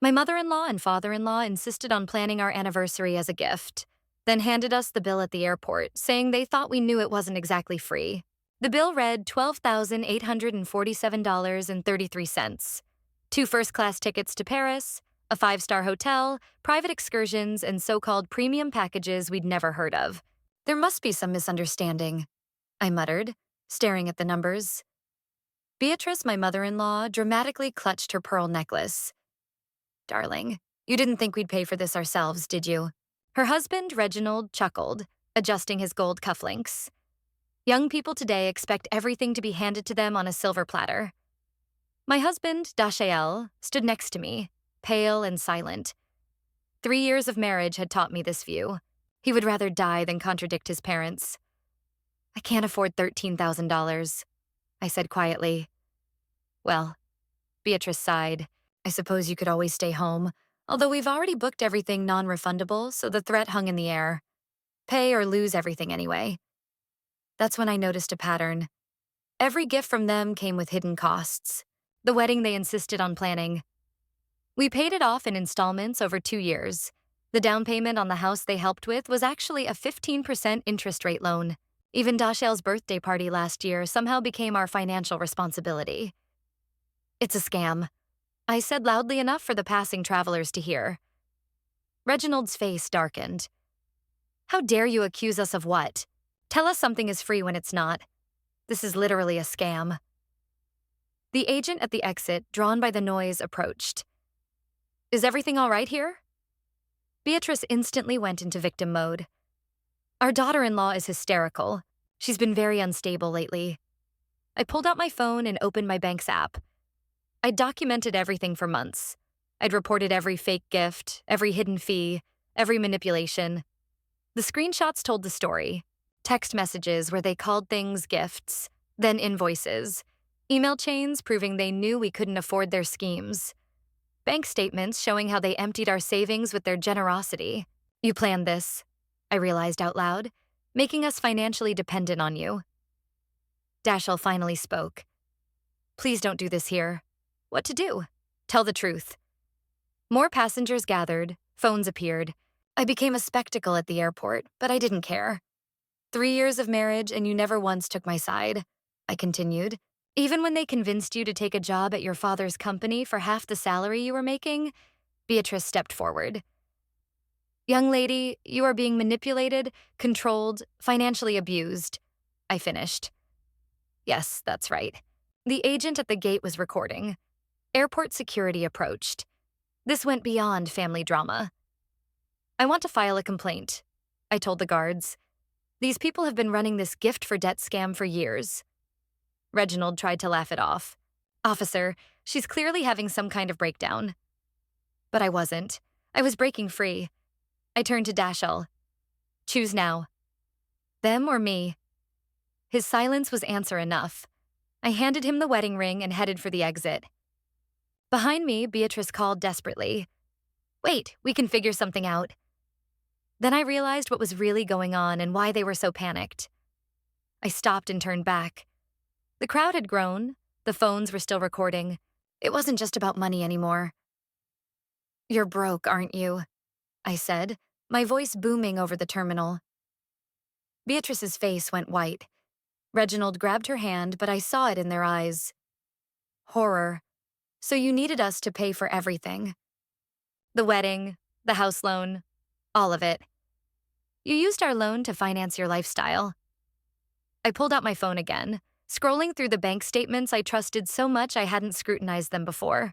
My mother-in-law and father-in-law insisted on planning our anniversary as a gift, then handed us the bill at the airport, saying they thought we knew it wasn't exactly free. The bill read $12,847.33. Two first-class tickets to Paris, a five-star hotel, private excursions, and so-called premium packages we'd never heard of. There must be some misunderstanding, I muttered, staring at the numbers. Beatrice, my mother-in-law, dramatically clutched her pearl necklace. Darling, you didn't think we'd pay for this ourselves, did you? Her husband, Reginald, chuckled, adjusting his gold cufflinks. Young people today expect everything to be handed to them on a silver platter. My husband, Dashael, stood next to me, pale and silent. 3 years of marriage had taught me this view. He would rather die than contradict his parents. I can't afford $13,000, I said quietly. Well, Beatrice sighed. I suppose you could always stay home, although we've already booked everything non-refundable, so the threat hung in the air. Pay or lose everything anyway. That's when I noticed a pattern. Every gift from them came with hidden costs. The wedding they insisted on planning. We paid it off in installments over 2 years. The down payment on the house they helped with was actually a 15% interest rate loan. Even Dashiell's birthday party last year somehow became our financial responsibility. It's a scam, I said loudly enough for the passing travelers to hear. Reginald's face darkened. How dare you accuse us of what? Tell us something is free when it's not. This is literally a scam. The agent at the exit, drawn by the noise, approached. Is everything all right here? Beatrice instantly went into victim mode. Our daughter-in-law is hysterical. She's been very unstable lately. I pulled out my phone and opened my bank's app. I'd documented everything for months. I'd reported every fake gift, every hidden fee, every manipulation. The screenshots told the story. Text messages where they called things gifts, then invoices. Email chains proving they knew we couldn't afford their schemes. Bank statements showing how they emptied our savings with their generosity. You planned this, I realized out loud, making us financially dependent on you. Dashiell finally spoke. Please don't do this here. What to do? Tell the truth. More passengers gathered, phones appeared. I became a spectacle at the airport, but I didn't care. 3 years of marriage and you never once took my side, I continued. Even when they convinced you to take a job at your father's company for half the salary you were making, Beatrice stepped forward. Young lady, you are being manipulated, controlled, financially abused, I finished. Yes, that's right. The agent at the gate was recording. Airport security approached. This went beyond family drama. I want to file a complaint, I told the guards. These people have been running this gift for debt scam for years. Reginald tried to laugh it off. Officer, she's clearly having some kind of breakdown. But I wasn't. I was breaking free. I turned to Dashiell. Choose now. Them or me? His silence was answer enough. I handed him the wedding ring and headed for the exit. Behind me, Beatrice called desperately. Wait, we can figure something out. Then I realized what was really going on and why they were so panicked. I stopped and turned back. The crowd had grown. The phones were still recording. It wasn't just about money anymore. You're broke, aren't you? I said, my voice booming over the terminal. Beatrice's face went white. Reginald grabbed her hand, but I saw it in their eyes. Horror. So you needed us to pay for everything. The wedding, the house loan, all of it. You used our loan to finance your lifestyle. I pulled out my phone again, scrolling through the bank statements I trusted so much I hadn't scrutinized them before.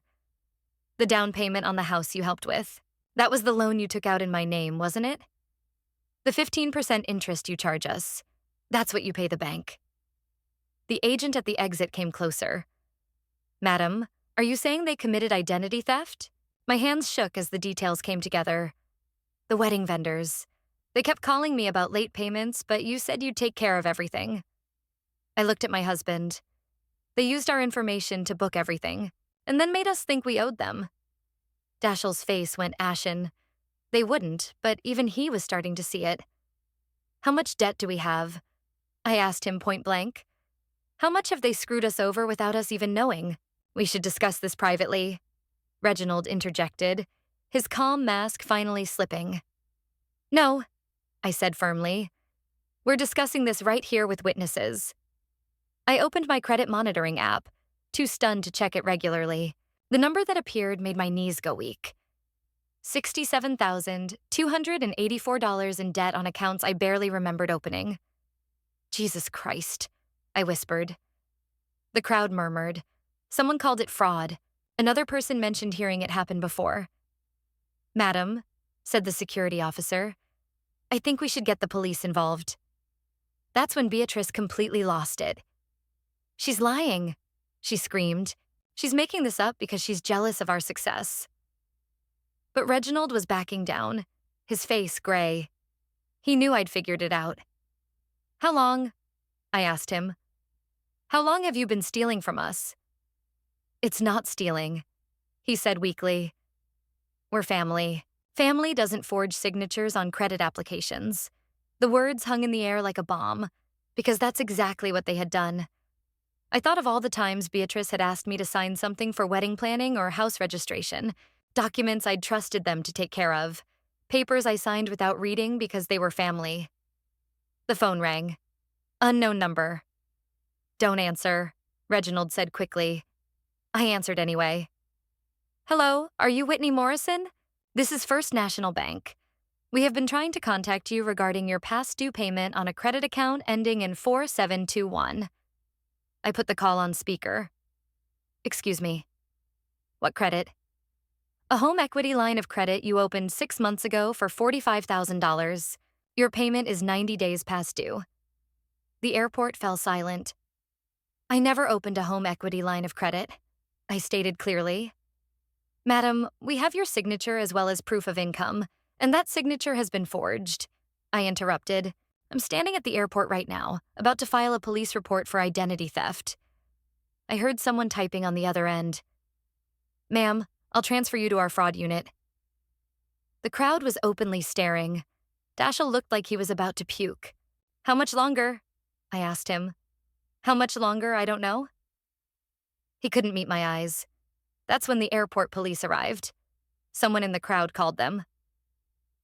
The down payment on the house you helped with. That was the loan you took out in my name, wasn't it? The 15% interest you charge us. That's what you pay the bank. The agent at the exit came closer. Madam, are you saying they committed identity theft? My hands shook as the details came together. The wedding vendors. They kept calling me about late payments, but you said you'd take care of everything. I looked at my husband. They used our information to book everything, and then made us think we owed them. Dashiell's face went ashen. They wouldn't, but even he was starting to see it. How much debt do we have? I asked him point blank. How much have they screwed us over without us even knowing? We should discuss this privately. Reginald interjected, his calm mask finally slipping. No, I said firmly. We're discussing this right here with witnesses. I opened my credit monitoring app, too stunned to check it regularly. The number that appeared made my knees go weak. $67,284 in debt on accounts I barely remembered opening. Jesus Christ, I whispered. The crowd murmured. Someone called it fraud. Another person mentioned hearing it happen before. Madam, said the security officer, I think we should get the police involved. That's when Beatrice completely lost it. She's lying, she screamed. She's making this up because she's jealous of our success. But Reginald was backing down, his face gray. He knew I'd figured it out. How long? I asked him. How long have you been stealing from us? It's not stealing, he said weakly. We're family. Family doesn't forge signatures on credit applications. The words hung in the air like a bomb, because that's exactly what they had done. I thought of all the times Beatrice had asked me to sign something for wedding planning or house registration, documents I'd trusted them to take care of, papers I signed without reading because they were family. The phone rang. Unknown number. Don't answer, Reginald said quickly. I answered anyway. Hello, are you Whitney Morrison? This is First National Bank. We have been trying to contact you regarding your past due payment on a credit account ending in 4721. I put the call on speaker. Excuse me. What credit? A home equity line of credit you opened 6 months ago for $45,000. Your payment is 90 days past due. The airport fell silent. I never opened a home equity line of credit, I stated clearly. Madam, we have your signature as well as proof of income, and that signature has been forged. I interrupted. I'm standing at the airport right now, about to file a police report for identity theft. I heard someone typing on the other end. Ma'am, I'll transfer you to our fraud unit. The crowd was openly staring. Dashiell looked like he was about to puke. How much longer? I asked him. How much longer, I don't know. He couldn't meet my eyes. That's when the airport police arrived. Someone in the crowd called them.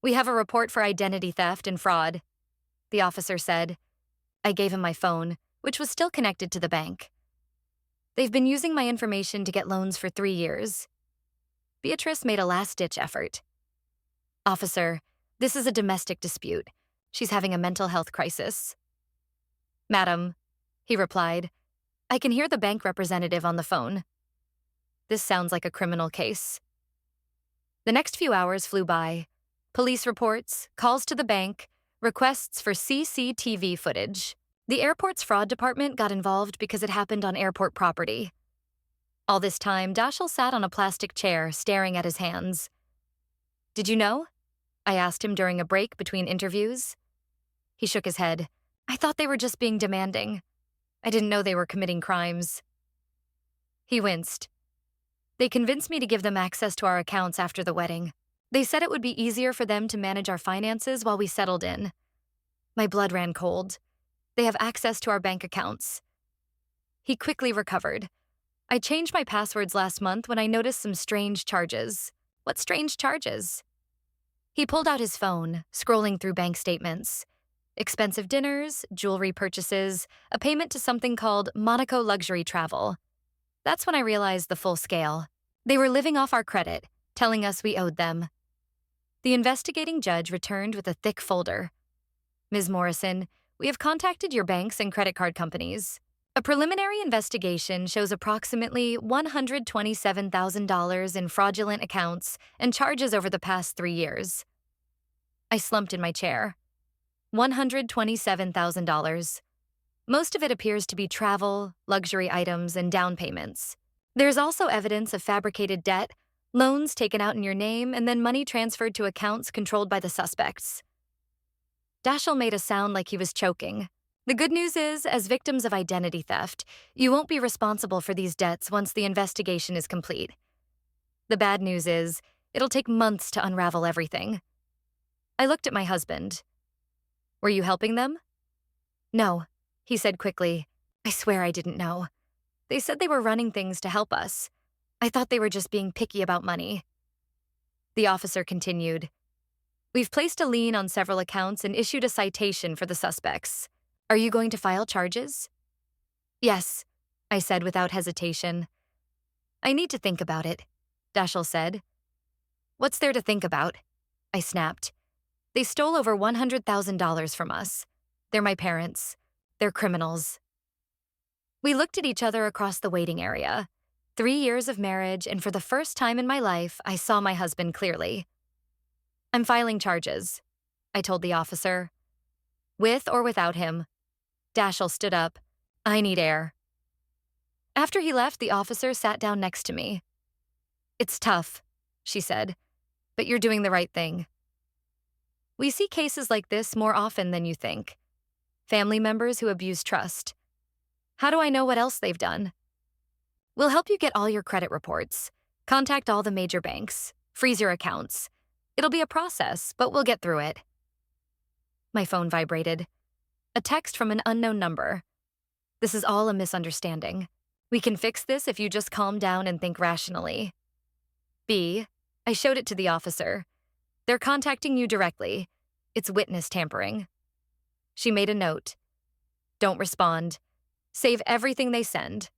We have a report for identity theft and fraud, the officer said. I gave him my phone, which was still connected to the bank. They've been using my information to get loans for 3 years. Beatrice made a last-ditch effort. Officer, this is a domestic dispute. She's having a mental health crisis. Madam, he replied, I can hear the bank representative on the phone. This sounds like a criminal case. The next few hours flew by. Police reports, calls to the bank, requests for CCTV footage. The airport's fraud department got involved because it happened on airport property. All this time, Dashiell sat on a plastic chair, staring at his hands. Did you know? I asked him during a break between interviews. He shook his head. I thought they were just being demanding. I didn't know they were committing crimes. He winced. They convinced me to give them access to our accounts after the wedding. They said it would be easier for them to manage our finances while we settled in. My blood ran cold. They have access to our bank accounts. He quickly recovered. I changed my passwords last month when I noticed some strange charges. What strange charges? He pulled out his phone, scrolling through bank statements. Expensive dinners, jewelry purchases, a payment to something called Monaco Luxury Travel. That's when I realized the full scale. They were living off our credit, telling us we owed them. The investigating judge returned with a thick folder. Ms. Morrison, we have contacted your banks and credit card companies. A preliminary investigation shows approximately $127,000 in fraudulent accounts and charges over the past 3 years. I slumped in my chair. $127,000. Most of it appears to be travel, luxury items, and down payments. There's also evidence of fabricated debt, loans taken out in your name, and then money transferred to accounts controlled by the suspects. Dashiell made a sound like he was choking. The good news is, as victims of identity theft, you won't be responsible for these debts once the investigation is complete. The bad news is, it'll take months to unravel everything. I looked at my husband. Were you helping them? No, he said quickly. I swear I didn't know. They said they were running things to help us. I thought they were just being picky about money. The officer continued. We've placed a lien on several accounts and issued a citation for the suspects. Are you going to file charges? Yes, I said without hesitation. I need to think about it, Daschle said. What's there to think about? I snapped. They stole over $100,000 from us. They're my parents. They're criminals. We looked at each other across the waiting area. 3 years of marriage, and for the first time in my life, I saw my husband clearly. I'm filing charges, I told the officer. With or without him. Daschle stood up. I need air. After he left, the officer sat down next to me. It's tough, she said, but you're doing the right thing. We see cases like this more often than you think. Family members who abuse trust. How do I know what else they've done? We'll help you get all your credit reports. Contact all the major banks. Freeze your accounts. It'll be a process, but we'll get through it. My phone vibrated. A text from an unknown number. This is all a misunderstanding. We can fix this if you just calm down and think rationally. B. I showed it to the officer. They're contacting you directly. It's witness tampering. She made a note. Don't respond. Save everything they send.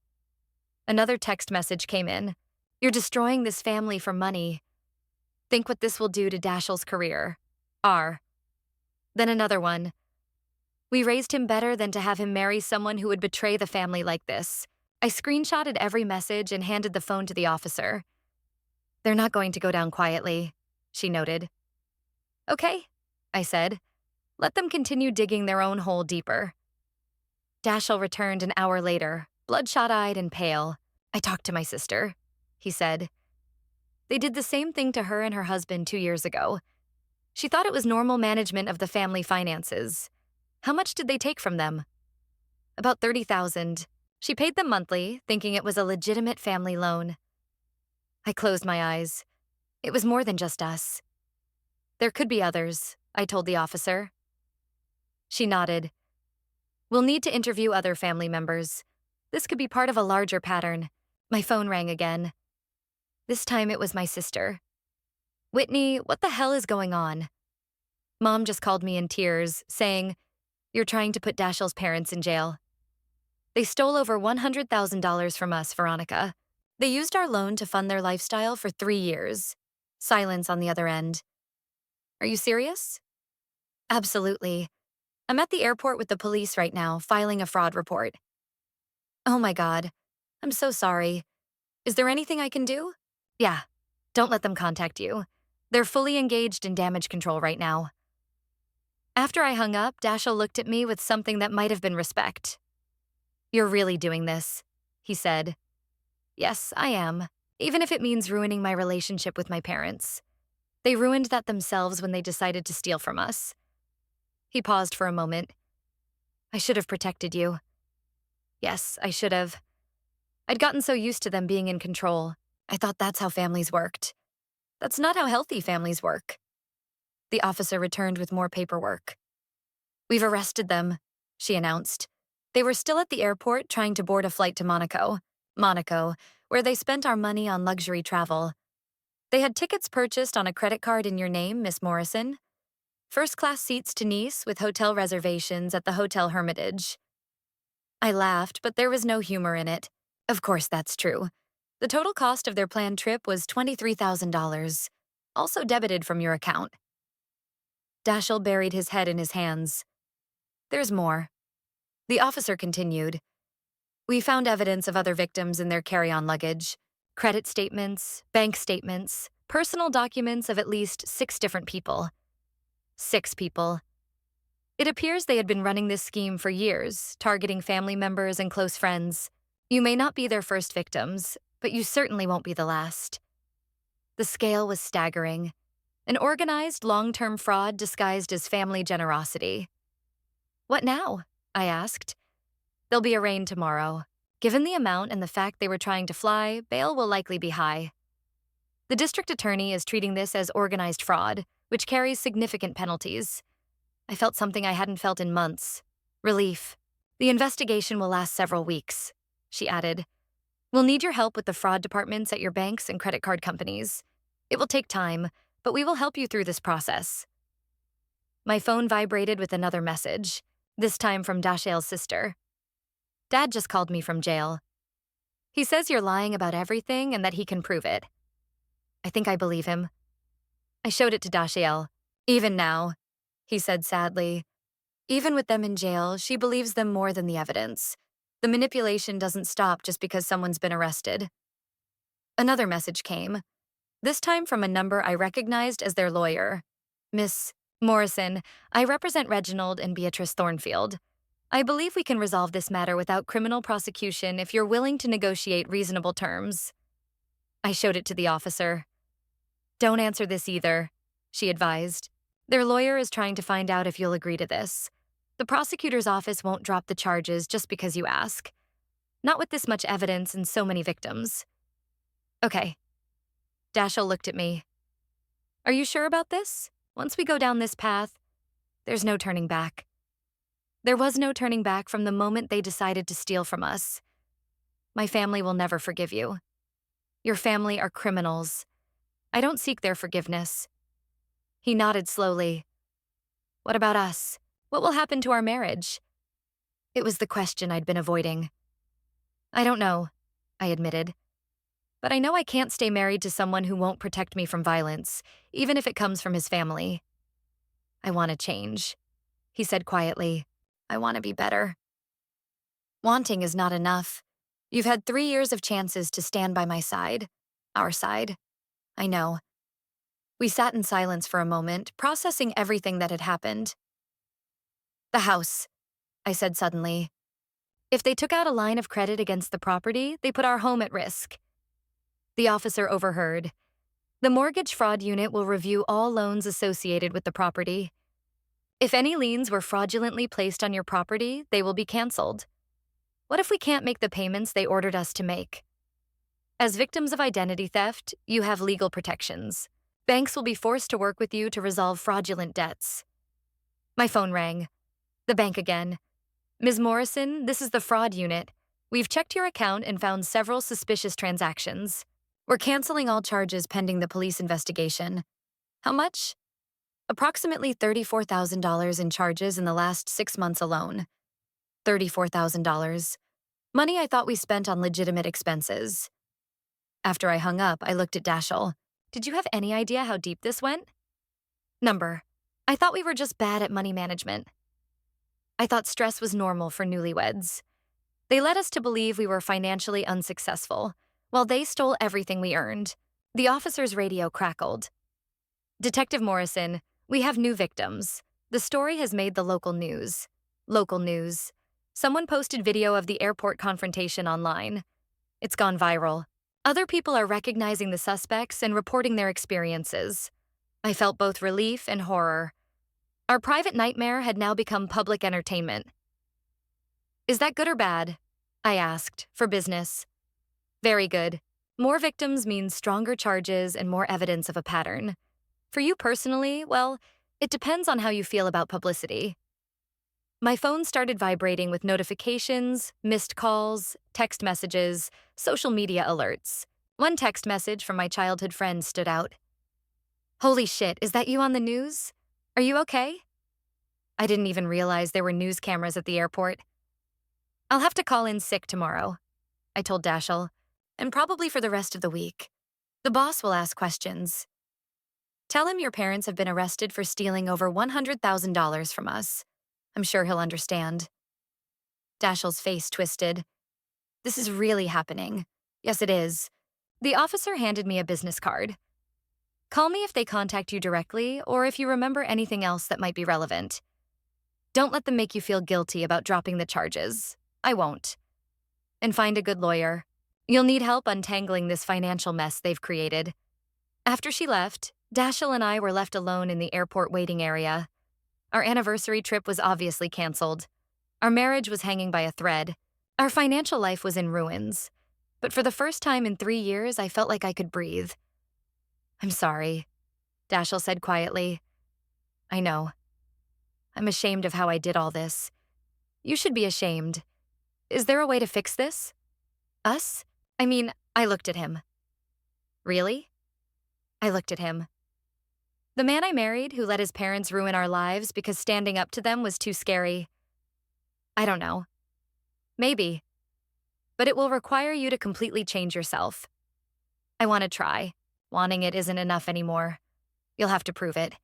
Another text message came in. You're destroying this family for money. Think what this will do to Daschle's career. R. Then another one. We raised him better than to have him marry someone who would betray the family like this. I screenshotted every message and handed the phone to the officer. They're not going to go down quietly, she noted. Okay, I said. Let them continue digging their own hole deeper. Daschle returned an hour later, bloodshot-eyed and pale. I talked to my sister, he said. They did the same thing to her and her husband 2 years ago. She thought it was normal management of the family finances. How much did they take from them? About $30,000. She paid them monthly, thinking it was a legitimate family loan. I closed my eyes. It was more than just us. There could be others, I told the officer. She nodded. We'll need to interview other family members. This could be part of a larger pattern. My phone rang again. This time it was my sister. Whitney, what the hell is going on? Mom just called me in tears, saying, You're trying to put Daschle's parents in jail. They stole over $100,000 from us, Veronica. They used our loan to fund their lifestyle for 3 years. Silence on the other end. Are you serious? Absolutely. I'm at the airport with the police right now, filing a fraud report. Oh my God. I'm so sorry. Is there anything I can do? Yeah. Don't let them contact you. They're fully engaged in damage control right now. After I hung up, Daschle looked at me with something that might have been respect. You're really doing this, he said. Yes, I am, even if it means ruining my relationship with my parents. They ruined that themselves when they decided to steal from us. He paused for a moment. I should have protected you. Yes, I should have. I'd gotten so used to them being in control. I thought that's how families worked. That's not how healthy families work. The officer returned with more paperwork. We've arrested them, she announced. They were still at the airport trying to board a flight to Monaco, where they spent our money on luxury travel. They had tickets purchased on a credit card in your name, Miss Morrison. First-class seats to Nice with hotel reservations at the Hotel Hermitage. I laughed, but there was no humor in it. Of course that's true. The total cost of their planned trip was $23,000, also debited from your account. Daschle buried his head in his hands. There's more. The officer continued. We found evidence of other victims in their carry-on luggage. Credit statements, bank statements, personal documents of at least 6 different people. 6 people. It appears they had been running this scheme for years, targeting family members and close friends. You may not be their first victims, but you certainly won't be the last. The scale was staggering. An organized, long-term fraud disguised as family generosity. What now? I asked. They'll be arraigned tomorrow. Given the amount and the fact they were trying to fly, bail will likely be high. The district attorney is treating this as organized fraud, which carries significant penalties. I felt something I hadn't felt in months. Relief. The investigation will last several weeks, she added. We'll need your help with the fraud departments at your banks and credit card companies. It will take time, but we will help you through this process. My phone vibrated with another message, this time from Dashiell's sister. Dad just called me from jail. He says you're lying about everything and that he can prove it. I think I believe him. I showed it to Dashiell. Even now, he said sadly, even with them in jail, she believes them more than the evidence. The manipulation doesn't stop just because someone's been arrested. Another message came, this time from a number I recognized as their lawyer. Miss Morrison, I represent Reginald and Beatrice Thornfield. I believe we can resolve this matter without criminal prosecution if you're willing to negotiate reasonable terms. I showed it to the officer. Don't answer this either, she advised. Their lawyer is trying to find out if you'll agree to this. The prosecutor's office won't drop the charges just because you ask. Not with this much evidence and so many victims. Okay. Dashiell looked at me. Are you sure about this? Once we go down this path, there's no turning back. There was no turning back from the moment they decided to steal from us. My family will never forgive you. Your family are criminals. I don't seek their forgiveness. He nodded slowly. What about us? What will happen to our marriage? It was the question I'd been avoiding. I don't know, I admitted. But I know I can't stay married to someone who won't protect me from violence, even if it comes from his family. I want to change, he said quietly. I want to be better. Wanting is not enough. You've had 3 years of chances to stand by my side. Our side. I know. We sat in silence for a moment, processing everything that had happened. The house, I said suddenly. If they took out a line of credit against the property, they put our home at risk. The officer overheard. The mortgage fraud unit will review all loans associated with the property. If any liens were fraudulently placed on your property, they will be canceled. What if we can't make the payments they ordered us to make? As victims of identity theft, you have legal protections. Banks will be forced to work with you to resolve fraudulent debts. My phone rang. The bank again. Ms. Morrison, this is the fraud unit. We've checked your account and found several suspicious transactions. We're canceling all charges pending the police investigation. How much? Approximately $34,000 in charges in the last 6 months alone. $34,000. Money I thought we spent on legitimate expenses. After I hung up, I looked at Dashiell. Did you have any idea how deep this went? Number. I thought we were just bad at money management. I thought stress was normal for newlyweds. They led us to believe we were financially unsuccessful, while they stole everything we earned. The officer's radio crackled. Detective Morrison, we have new victims. The story has made the local news. Local news. Someone posted video of the airport confrontation online. It's gone viral. Other people are recognizing the suspects and reporting their experiences. I felt both relief and horror. Our private nightmare had now become public entertainment. Is that good or bad? I asked, for business. Very good. More victims means stronger charges and more evidence of a pattern. For you personally, well, it depends on how you feel about publicity. My phone started vibrating with notifications, missed calls, text messages, social media alerts. One text message from my childhood friend stood out. Holy shit, is that you on the news? Are you okay? I didn't even realize there were news cameras at the airport. I'll have to call in sick tomorrow, I told Dashiell, and probably for the rest of the week. The boss will ask questions. Tell him your parents have been arrested for stealing over $100,000 from us. I'm sure he'll understand. Dashiell's face twisted. This is really happening. Yes, it is. The officer handed me a business card. Call me if they contact you directly or if you remember anything else that might be relevant. Don't let them make you feel guilty about dropping the charges. I won't. And find a good lawyer. You'll need help untangling this financial mess they've created. After she left, Dashiell and I were left alone in the airport waiting area. Our anniversary trip was obviously canceled. Our marriage was hanging by a thread. Our financial life was in ruins. But for the first time in 3 years, I felt like I could breathe. I'm sorry, Dashiell said quietly. I know. I'm ashamed of how I did all this. You should be ashamed. Is there a way to fix this? Us? I mean, I looked at him. Really? I looked at him. The man I married who let his parents ruin our lives because standing up to them was too scary. I don't know. Maybe. But it will require you to completely change yourself. I want to try. Wanting it isn't enough anymore. You'll have to prove it.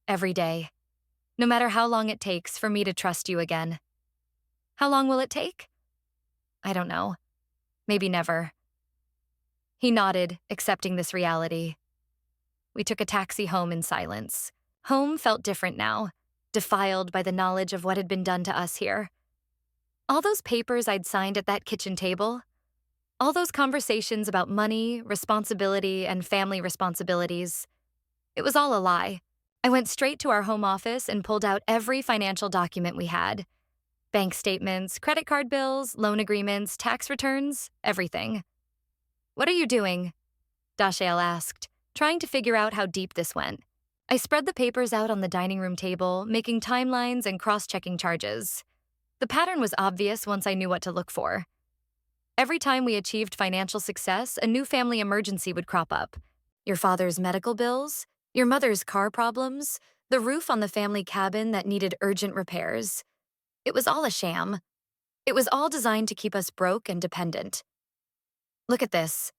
Every day. No matter how long it takes for me to trust you again. How long will it take? I don't know. Maybe never. He nodded, accepting this reality. We took a taxi home in silence. Home felt different now, defiled by the knowledge of what had been done to us here. All those papers I'd signed at that kitchen table, all those conversations about money, responsibility, and family responsibilities, it was all a lie. I went straight to our home office and pulled out every financial document we had. Bank statements, credit card bills, loan agreements, tax returns, everything. What are you doing? Dashiell asked, trying to figure out how deep this went. I spread the papers out on the dining room table, making timelines and cross-checking charges. The pattern was obvious once I knew what to look for. Every time we achieved financial success, a new family emergency would crop up. Your father's medical bills, your mother's car problems, the roof on the family cabin that needed urgent repairs. It was all a sham. It was all designed to keep us broke and dependent. Look at this,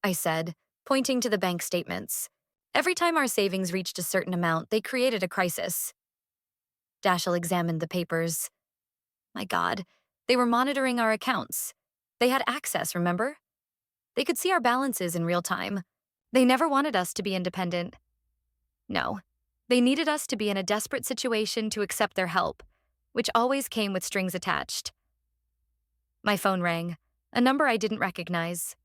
I said, pointing to the bank statements. Every time our savings reached a certain amount, they created a crisis. Dashiell examined the papers. My God, they were monitoring our accounts. They had access, remember? They could see our balances in real time. They never wanted us to be independent. No, they needed us to be in a desperate situation to accept their help, which always came with strings attached. My phone rang, a number I didn't recognize.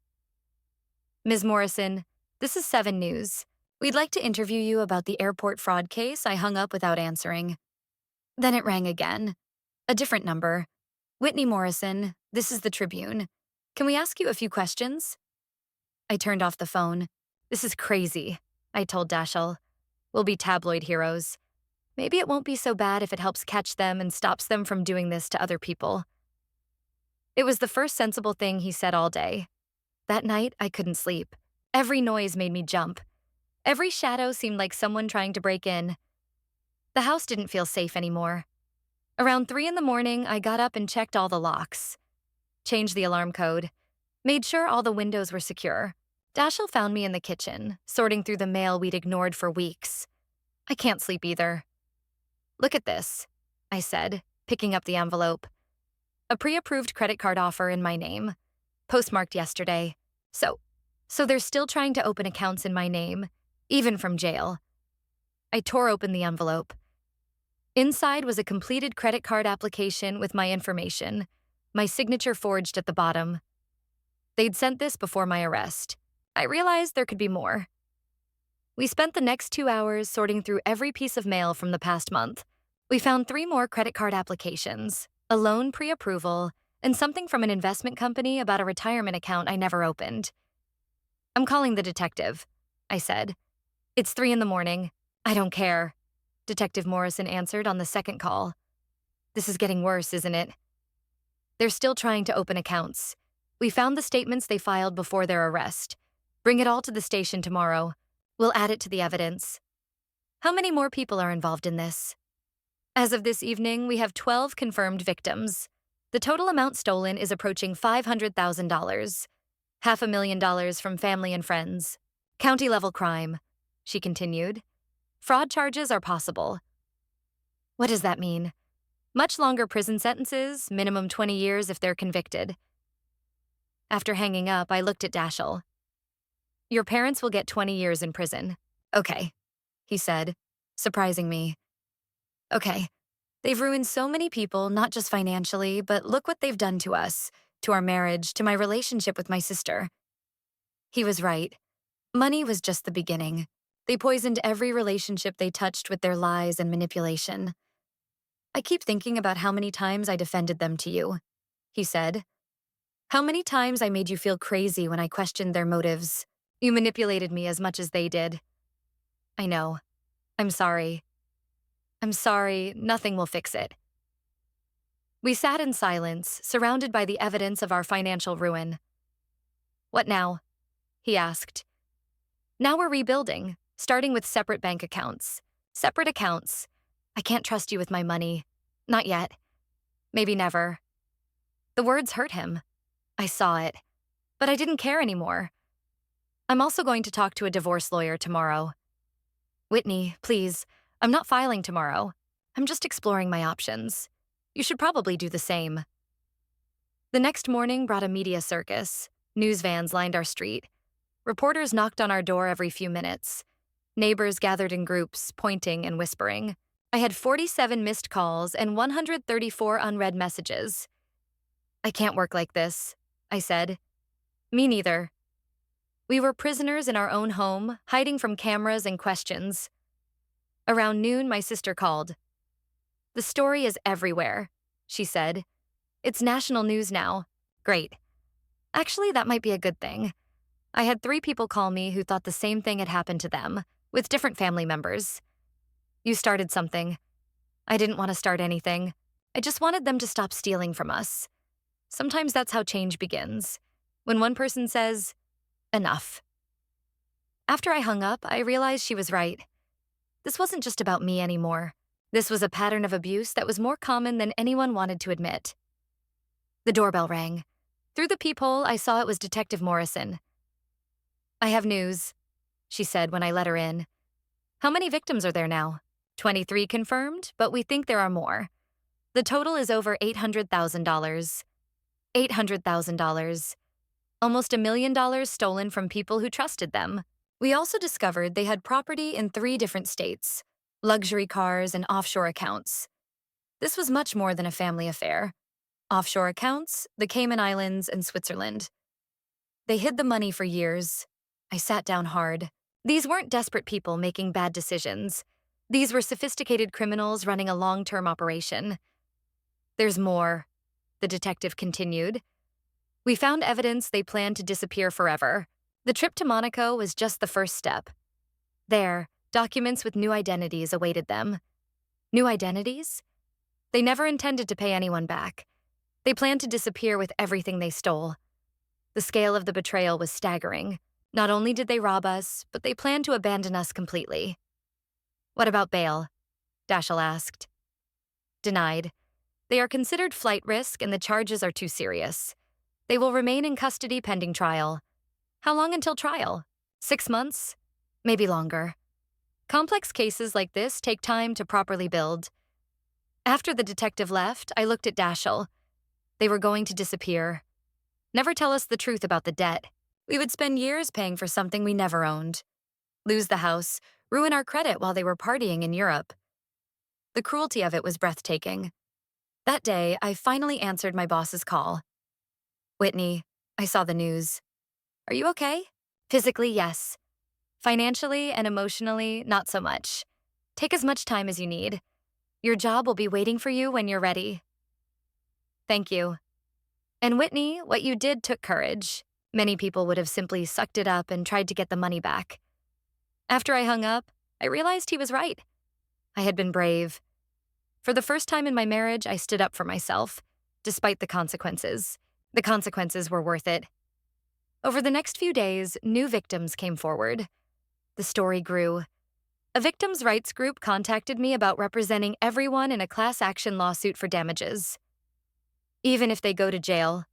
Ms. Morrison, this is 7 News. We'd like to interview you about the airport fraud case. I hung up without answering. Then it rang again. A different number. Whitney Morrison, this is the Tribune. Can we ask you a few questions? I turned off the phone. This is crazy, I told Dashiell. We'll be tabloid heroes. Maybe it won't be so bad if it helps catch them and stops them from doing this to other people. It was the first sensible thing he said all day. That night, I couldn't sleep. Every noise made me jump. Every shadow seemed like someone trying to break in. The house didn't feel safe anymore. Around 3 in the morning, I got up and checked all the locks. Changed the alarm code. Made sure all the windows were secure. Dashiell found me in the kitchen, sorting through the mail we'd ignored for weeks. I can't sleep either. Look at this, I said, picking up the envelope. A pre-approved credit card offer in my name. Postmarked yesterday. So they're still trying to open accounts in my name, even from jail. I tore open the envelope. Inside was a completed credit card application with my information, my signature forged at the bottom. They'd sent this before my arrest. I realized there could be more. We spent the next 2 hours sorting through every piece of mail from the past month. We found 3 more credit card applications, a loan pre-approval, and something from an investment company about a retirement account I never opened. I'm calling the detective, I said. It's 3 in the morning. I don't care, Detective Morrison answered on the second call. This is getting worse, isn't it? They're still trying to open accounts. We found the statements they filed before their arrest. Bring it all to the station tomorrow. We'll add it to the evidence. How many more people are involved in this? As of this evening, we have 12 confirmed victims. The total amount stolen is approaching $500,000. $500,000 from family and friends. County-level crime, she continued. Fraud charges are possible. What does that mean? Much longer prison sentences, minimum 20 years if they're convicted. After hanging up, I looked at Dashiell. Your parents will get 20 years in prison. Okay, he said, surprising me. Okay, they've ruined so many people, not just financially, but look what they've done to us, to our marriage, to my relationship with my sister. He was right. Money was just the beginning. They poisoned every relationship they touched with their lies and manipulation. I keep thinking about how many times I defended them to you, he said. How many times I made you feel crazy when I questioned their motives. You manipulated me as much as they did. I know. I'm sorry. I'm sorry, nothing will fix it. We sat in silence, surrounded by the evidence of our financial ruin. What now? He asked. Now we're rebuilding, starting with separate bank accounts. Separate accounts. I can't trust you with my money. Not yet. Maybe never. The words hurt him. I saw it. But I didn't care anymore. I'm also going to talk to a divorce lawyer tomorrow. Whitney, please, I'm not filing tomorrow. I'm just exploring my options. You should probably do the same. The next morning brought a media circus. News vans lined our street. Reporters knocked on our door every few minutes. Neighbors gathered in groups, pointing and whispering. I had 47 missed calls and 134 unread messages. I can't work like this, I said. Me neither. We were prisoners in our own home, hiding from cameras and questions. Around noon, my sister called. The story is everywhere, she said. It's national news now. Great. Actually, that might be a good thing. I had 3 people call me who thought the same thing had happened to them, with different family members. You started something. I didn't want to start anything. I just wanted them to stop stealing from us. Sometimes that's how change begins. When one person says, enough. After I hung up, I realized she was right. This wasn't just about me anymore. This was a pattern of abuse that was more common than anyone wanted to admit. The doorbell rang. Through the peephole, I saw it was Detective Morrison. I have news, she said when I let her in. How many victims are there now? 23 confirmed, but we think there are more. The total is over $800,000. $800,000. Almost $1 million stolen from people who trusted them. We also discovered they had property in 3 different states, luxury cars and offshore accounts. This was much more than a family affair. Offshore accounts, the Cayman Islands, and Switzerland. They hid the money for years. I sat down hard. These weren't desperate people making bad decisions. These were sophisticated criminals running a long-term operation. There's more, the detective continued. We found evidence they planned to disappear forever. The trip to Monaco was just the first step. There, documents with new identities awaited them. New identities? They never intended to pay anyone back. They planned to disappear with everything they stole. The scale of the betrayal was staggering. Not only did they rob us, but they planned to abandon us completely. What about bail? Daschle asked. Denied. They are considered flight risk and the charges are too serious. They will remain in custody pending trial. How long until trial? 6 months? Maybe longer. Complex cases like this take time to properly build. After the detective left, I looked at Daschle. They were going to disappear. Never tell us the truth about the debt. We would spend years paying for something we never owned. Lose the house, ruin our credit while they were partying in Europe. The cruelty of it was breathtaking. That day, I finally answered my boss's call. Whitney, I saw the news. Are you okay? Physically, yes. Financially and emotionally, not so much. Take as much time as you need. Your job will be waiting for you when you're ready. Thank you. And Whitney, what you did took courage. Many people would have simply sucked it up and tried to get the money back. After I hung up, I realized he was right. I had been brave. For the first time in my marriage, I stood up for myself, despite the consequences. The consequences were worth it. Over the next few days, new victims came forward. The story grew. A victims' rights group contacted me about representing everyone in a class action lawsuit for damages. Even if they go to jail,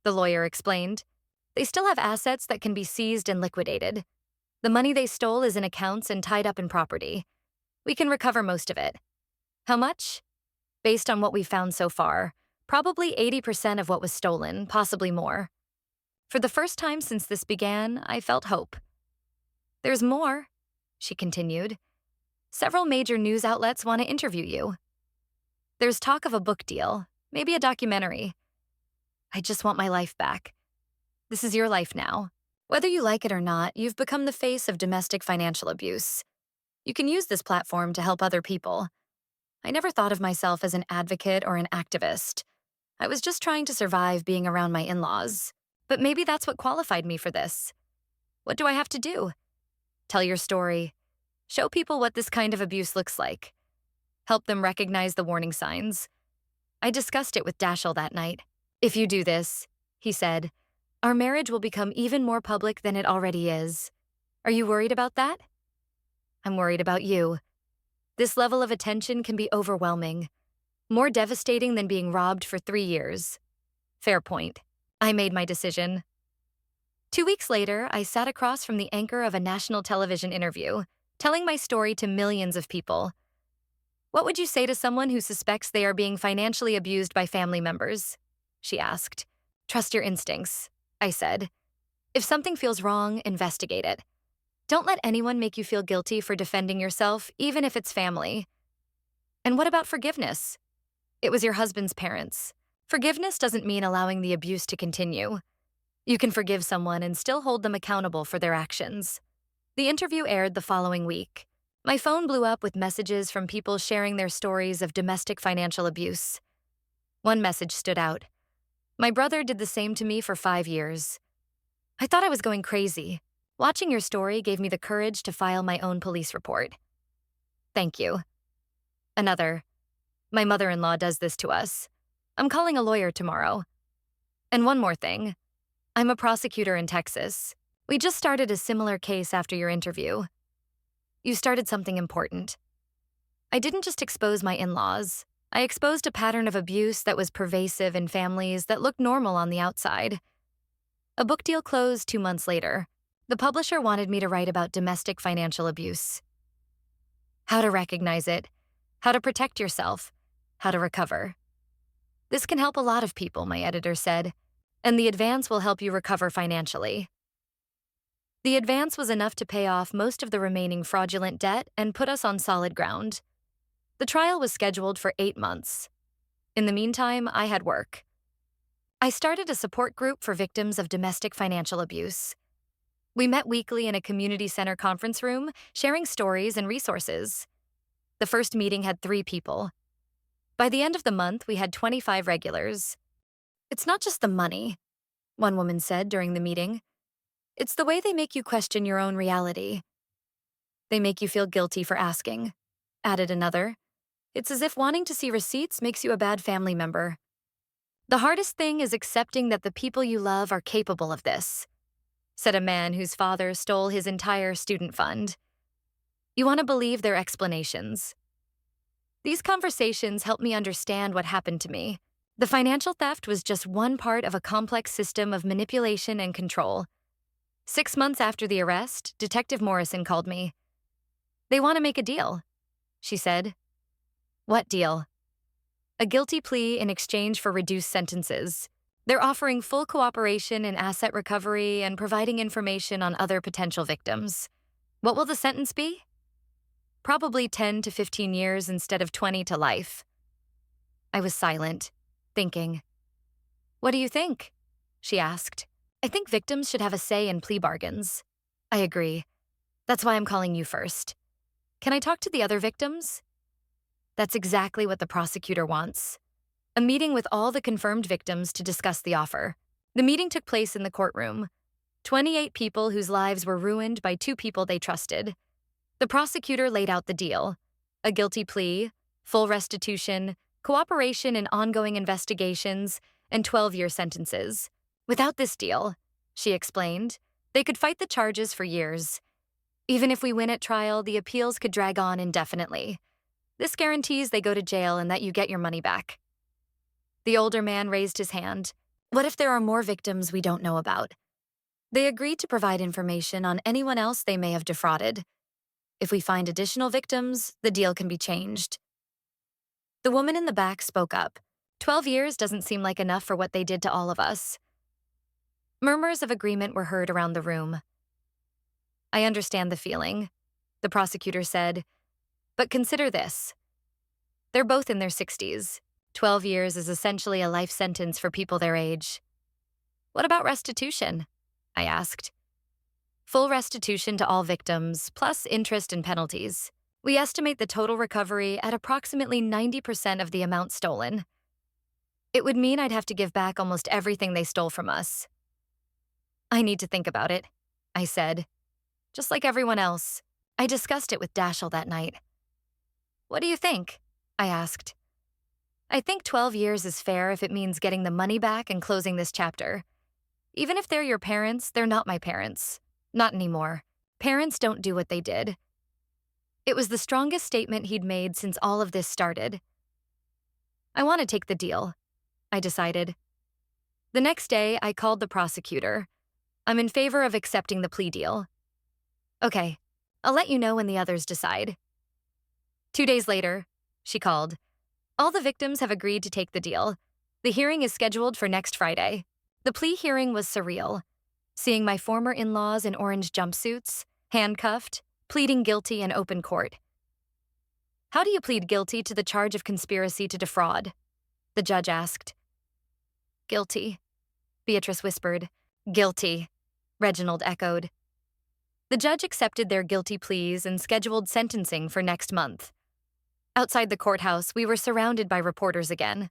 the lawyer explained, they still have assets that can be seized and liquidated. The money they stole is in accounts and tied up in property. We can recover most of it. How much? Based on what we've found so far, probably 80% of what was stolen, possibly more. For the first time since this began, I felt hope. There's more, she continued. Several major news outlets want to interview you. There's talk of a book deal, maybe a documentary. I just want my life back. This is your life now. Whether you like it or not, you've become the face of domestic financial abuse. You can use this platform to help other people. I never thought of myself as an advocate or an activist. I was just trying to survive being around my in-laws. But maybe that's what qualified me for this. What do I have to do? Tell your story. Show people what this kind of abuse looks like. Help them recognize the warning signs. I discussed it with Daschle that night. If you do this, he said, Our marriage will become even more public than it already is. Are you worried about that? I'm worried about you. This level of attention can be overwhelming, more devastating than being robbed for 3 years. Fair point. I made my decision. 2 weeks later, I sat across from the anchor of a national television interview, telling my story to millions of people. What would you say to someone who suspects they are being financially abused by family members? She asked. Trust your instincts, I said. If something feels wrong, investigate it. Don't let anyone make you feel guilty for defending yourself, even if it's family. And what about forgiveness? It was your husband's parents. Forgiveness doesn't mean allowing the abuse to continue. You can forgive someone and still hold them accountable for their actions. The interview aired the following week. My phone blew up with messages from people sharing their stories of domestic financial abuse. One message stood out. My brother did the same to me for 5 years. I thought I was going crazy. Watching your story gave me the courage to file my own police report. Thank you. Another. My mother-in-law does this to us. I'm calling a lawyer tomorrow. And one more thing. I'm a prosecutor in Texas. We just started a similar case after your interview. You started something important. I didn't just expose my in-laws. I exposed a pattern of abuse that was pervasive in families that looked normal on the outside. A book deal closed 2 months later. The publisher wanted me to write about domestic financial abuse. How to recognize it, how to protect yourself, how to recover. This can help a lot of people, my editor said, and the advance will help you recover financially. The advance was enough to pay off most of the remaining fraudulent debt and put us on solid ground. The trial was scheduled for 8 months. In the meantime, I had work. I started a support group for victims of domestic financial abuse. We met weekly in a community center conference room, sharing stories and resources. The first meeting had 3 people. By the end of the month, we had 25 regulars. It's not just the money, one woman said during the meeting. It's the way they make you question your own reality. They make you feel guilty for asking, added another. It's as if wanting to see receipts makes you a bad family member. The hardest thing is accepting that the people you love are capable of this, said a man whose father stole his entire student fund. You want to believe their explanations. These conversations helped me understand what happened to me. The financial theft was just one part of a complex system of manipulation and control. 6 months after the arrest, Detective Morrison called me. They want to make a deal, she said. What deal? A guilty plea in exchange for reduced sentences. They're offering full cooperation in asset recovery and providing information on other potential victims. What will the sentence be? Probably 10 to 15 years instead of 20 to life. I was silent, thinking. What do you think? She asked. I think victims should have a say in plea bargains. I agree. That's why I'm calling you first. Can I talk to the other victims? That's exactly what the prosecutor wants. A meeting with all the confirmed victims to discuss the offer. The meeting took place in the courtroom. 28 people whose lives were ruined by 2 people they trusted. The prosecutor laid out the deal. A guilty plea, full restitution, cooperation in ongoing investigations, and 12-year sentences. Without this deal, she explained, they could fight the charges for years. Even if we win at trial, the appeals could drag on indefinitely. This guarantees they go to jail and that you get your money back. The older man raised his hand. What if there are more victims we don't know about? They agreed to provide information on anyone else they may have defrauded. If we find additional victims, the deal can be changed. The woman in the back spoke up. 12 years doesn't seem like enough for what they did to all of us. Murmurs of agreement were heard around the room. I understand the feeling, the prosecutor said, but consider this. They're both in their 60s. 12 years is essentially a life sentence for people their age. What about restitution? I asked. Full restitution to all victims, plus interest and penalties. We estimate the total recovery at approximately 90% of the amount stolen. It would mean I'd have to give back almost everything they stole from us. I need to think about it, I said. Just like everyone else, I discussed it with Dashiell that night. What do you think? I asked. I think 12 years is fair if it means getting the money back and closing this chapter. Even if they're your parents, they're not my parents. Not anymore. Parents don't do what they did. It was the strongest statement he'd made since all of this started. I want to take the deal, I decided. The next day, I called the prosecutor. I'm in favor of accepting the plea deal. Okay, I'll let you know when the others decide. 2 days later, she called. All the victims have agreed to take the deal. The hearing is scheduled for next Friday. The plea hearing was surreal. Seeing my former in-laws in orange jumpsuits, handcuffed, pleading guilty in open court. How do you plead guilty to the charge of conspiracy to defraud? The judge asked. Guilty, Beatrice whispered. Guilty, Reginald echoed. The judge accepted their guilty pleas and scheduled sentencing for next month. Outside the courthouse, we were surrounded by reporters again.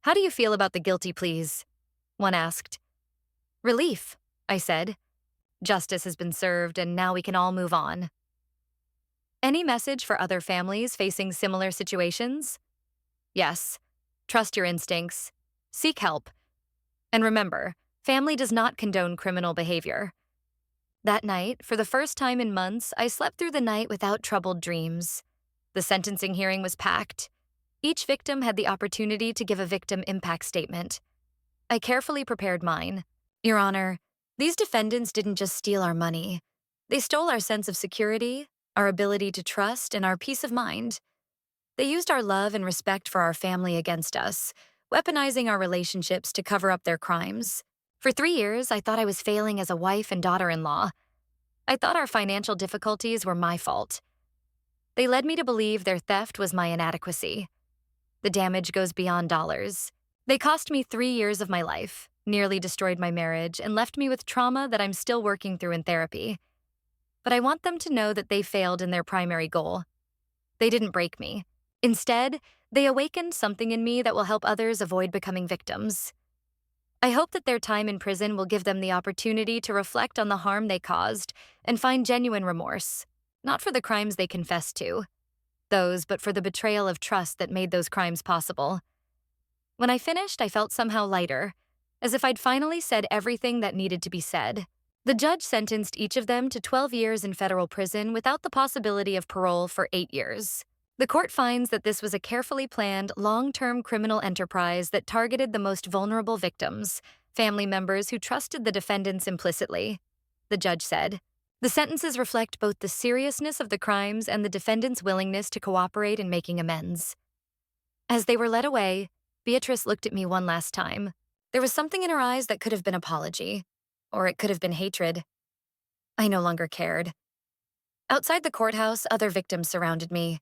How do you feel about the guilty pleas? One asked. Relief, I said. Justice has been served and now we can all move on. Any message for other families facing similar situations? Yes. Trust your instincts. Seek help. And remember, family does not condone criminal behavior. That night, for the first time in months, I slept through the night without troubled dreams. The sentencing hearing was packed. Each victim had the opportunity to give a victim impact statement. I carefully prepared mine. Your Honor, these defendants didn't just steal our money. They stole our sense of security, our ability to trust, and our peace of mind. They used our love and respect for our family against us, weaponizing our relationships to cover up their crimes. For 3 years, I thought I was failing as a wife and daughter-in-law. I thought our financial difficulties were my fault. They led me to believe their theft was my inadequacy. The damage goes beyond dollars. They cost me 3 years of my life, nearly destroyed my marriage, and left me with trauma that I'm still working through in therapy. But I want them to know that they failed in their primary goal. They didn't break me. Instead, they awakened something in me that will help others avoid becoming victims. I hope that their time in prison will give them the opportunity to reflect on the harm they caused and find genuine remorse, not for the crimes they confessed to, but for the betrayal of trust that made those crimes possible. When I finished, I felt somehow lighter, as if I'd finally said everything that needed to be said. The judge sentenced each of them to 12 years in federal prison without the possibility of parole for 8 years. The court finds that this was a carefully planned, long-term criminal enterprise that targeted the most vulnerable victims, family members who trusted the defendants implicitly. The judge said, the sentences reflect both the seriousness of the crimes and the defendants' willingness to cooperate in making amends. As they were led away, Beatrice looked at me one last time. There was something in her eyes that could have been apology, or it could have been hatred. I no longer cared. Outside the courthouse, other victims surrounded me.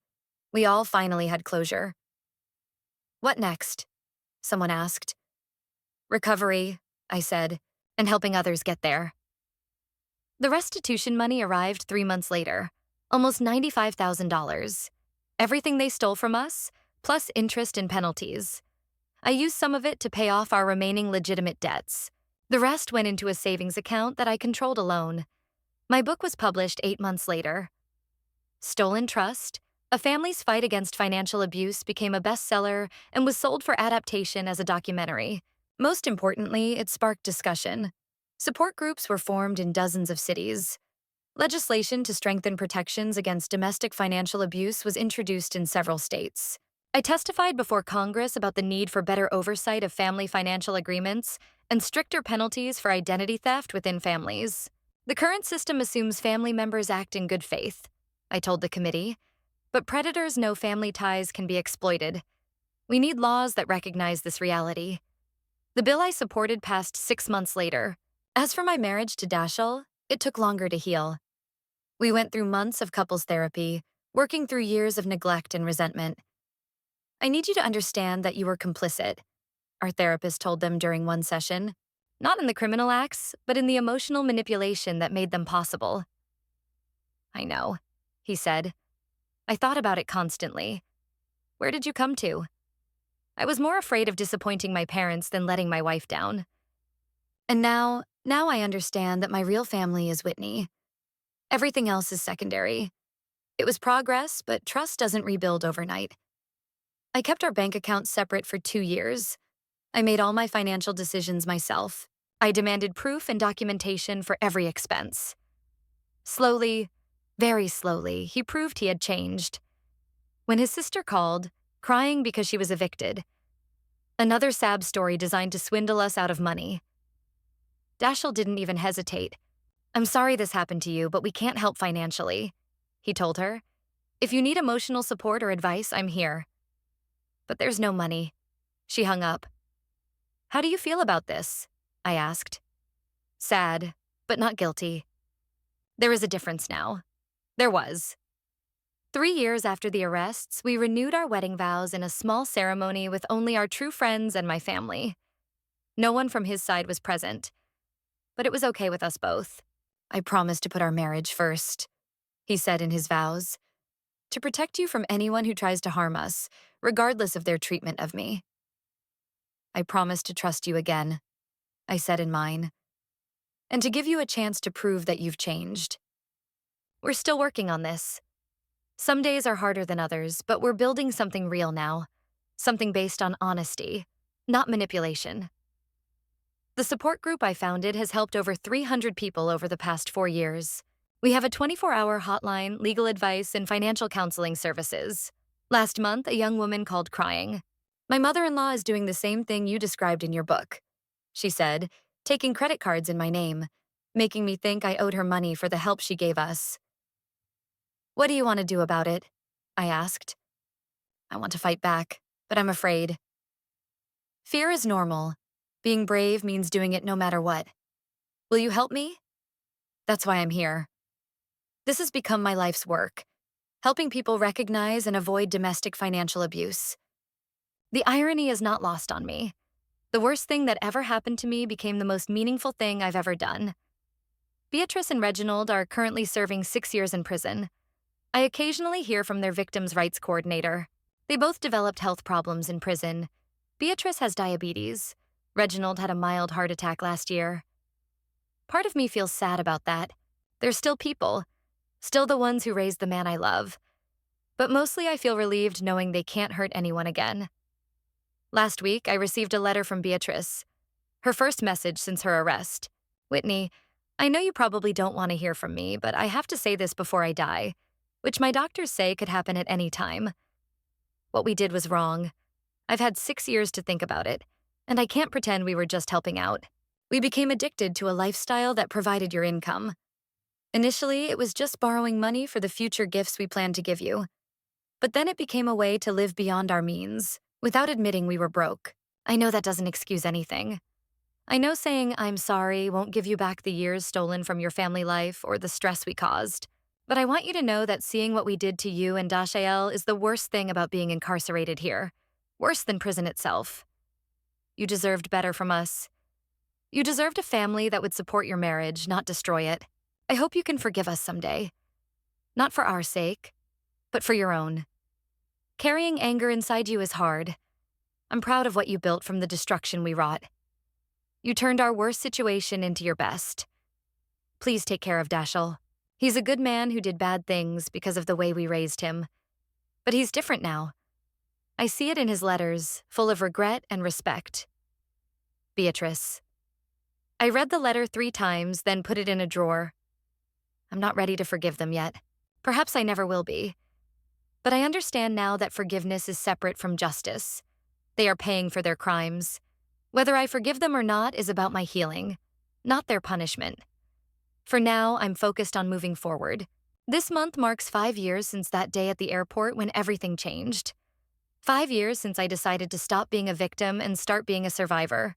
We all finally had closure. What next? Someone asked. Recovery, I said, and helping others get there. The restitution money arrived 3 months later, almost $95,000. Everything they stole from us, plus interest and penalties. I used some of it to pay off our remaining legitimate debts. The rest went into a savings account that I controlled alone. My book was published 8 months later. Stolen Trust, A Family's Fight Against Financial Abuse became a bestseller and was sold for adaptation as a documentary. Most importantly, it sparked discussion. Support groups were formed in dozens of cities. Legislation to strengthen protections against domestic financial abuse was introduced in several states. I testified before Congress about the need for better oversight of family financial agreements and stricter penalties for identity theft within families. The current system assumes family members act in good faith, I told the committee, but predators know family ties can be exploited. We need laws that recognize this reality. The bill I supported passed 6 months later. As for my marriage to Dashiell, it took longer to heal. We went through months of couples therapy, working through years of neglect and resentment. I need you to understand that you were complicit, our therapist told them during one session. Not in the criminal acts, but in the emotional manipulation that made them possible. I know, he said. I thought about it constantly. Where did you come to? I was more afraid of disappointing my parents than letting my wife down. And now I understand that my real family is Whitney. Everything else is secondary. It was progress, but trust doesn't rebuild overnight. I kept our bank accounts separate for 2 years. I made all my financial decisions myself. I demanded proof and documentation for every expense. Slowly, very slowly, he proved he had changed. When his sister called, crying because she was evicted, another sad story designed to swindle us out of money, Dashiell didn't even hesitate. "I'm sorry this happened to you, but we can't help financially," he told her. "If you need emotional support or advice, I'm here." "But there's no money." She hung up. "How do you feel about this?" I asked. Sad, but not guilty. There is a difference now. There was. 3 years after the arrests, we renewed our wedding vows in a small ceremony with only our true friends and my family. No one from his side was present, but it was okay with us both. "I promise to put our marriage first," he said in his vows, "to protect you from anyone who tries to harm us, regardless of their treatment of me." "I promise to trust you again," I said in mine, "and to give you a chance to prove that you've changed." We're still working on this. Some days are harder than others, but we're building something real now, something based on honesty, not manipulation. The support group I founded has helped over 300 people over the past 4 years. We have a 24-hour hotline, legal advice, and financial counseling services. Last month, a young woman called crying. "My mother-in-law is doing the same thing you described in your book," she said, taking credit cards in my name, making me think I owed her money for the help she gave us. "What do you want to do about it?" I asked. "I want to fight back, but I'm afraid." Fear is normal. Being brave means doing it no matter what. Will you help me? That's why I'm here. This has become my life's work, helping people recognize and avoid domestic financial abuse. The irony is not lost on me. The worst thing that ever happened to me became the most meaningful thing I've ever done. Beatrice and Reginald are currently serving 6 years in prison. I occasionally hear from their victims' rights coordinator. They both developed health problems in prison. Beatrice has diabetes. Reginald had a mild heart attack last year. Part of me feels sad about that. They're still people, still the ones who raised the man I love. But mostly I feel relieved knowing they can't hurt anyone again. Last week, I received a letter from Beatrice. Her first message since her arrest. "Whitney, I know you probably don't want to hear from me, but I have to say this before I die, which my doctors say could happen at any time. What we did was wrong. I've had 6 years to think about it, and I can't pretend we were just helping out. We became addicted to a lifestyle that provided your income. Initially, it was just borrowing money for the future gifts we planned to give you. But then it became a way to live beyond our means, without admitting we were broke. I know that doesn't excuse anything. I know saying I'm sorry won't give you back the years stolen from your family life or the stress we caused. But I want you to know that seeing what we did to you and Dashiell is the worst thing about being incarcerated here. Worse than prison itself. You deserved better from us. You deserved a family that would support your marriage, not destroy it. I hope you can forgive us someday. Not for our sake, but for your own. Carrying anger inside you is hard. I'm proud of what you built from the destruction we wrought. You turned our worst situation into your best. Please take care of Dashiell. He's a good man who did bad things because of the way we raised him. But he's different now. I see it in his letters, full of regret and respect. Beatrice. I read the letter 3 times, then put it in a drawer. I'm not ready to forgive them yet. Perhaps I never will be. But I understand now that forgiveness is separate from justice. They are paying for their crimes. Whether I forgive them or not is about my healing, not their punishment. For now, I'm focused on moving forward. This month marks 5 years since that day at the airport when everything changed. 5 years since I decided to stop being a victim and start being a survivor.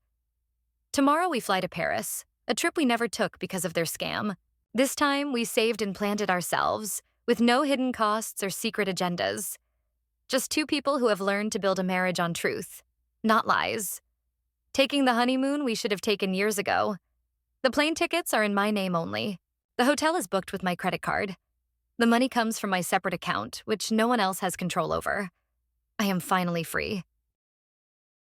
Tomorrow we fly to Paris, a trip we never took because of their scam. This time, we saved and planned it ourselves, with no hidden costs or secret agendas. Just 2 people who have learned to build a marriage on truth, not lies. Taking the honeymoon we should have taken years ago. The plane tickets are in my name only. The hotel is booked with my credit card. The money comes from my separate account, which no one else has control over. I am finally free.